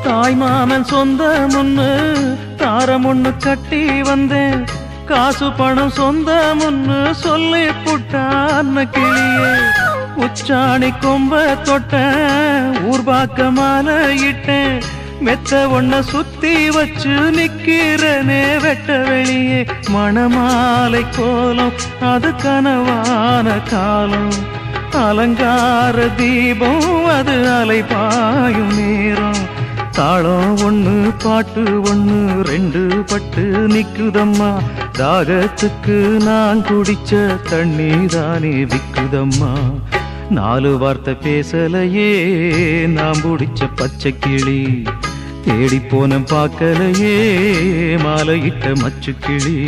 தாய் மாமன் சொந்தம் ஒண்ணு தாரம் ஒண்ணு கட்டி வந்தேன், காசு பணம் சொந்தம் ஒண்ணு சொல்லி புட்டான கிளியே. உச்சாணி கொம்ப தொட்டேன், ஊர்பாக்க மாலை இட்டேன், மெத்த ஒன்ன சுத்தி வச்சு நிக்கிறனே வெட்ட வெளியே. மணமாலை கோலம் அது கனவான காலம், அலங்கார தீபம் அது அலைபாயும் நேரம். தாளம் ஒண்ணு பாட்டு ஒண்ணு ரெண்டு பட்டு நிக்குதம்மா, தாகத்துக்கு நான் குடிச்ச தண்ணி தானே விக்குதம்மா. நாலு வார்த்தை பேசலையே நான் பிடிச்ச பச்சை கிளி, தேடி போன பார்க்கலையே மாலையிட்ட மச்சு கிளி.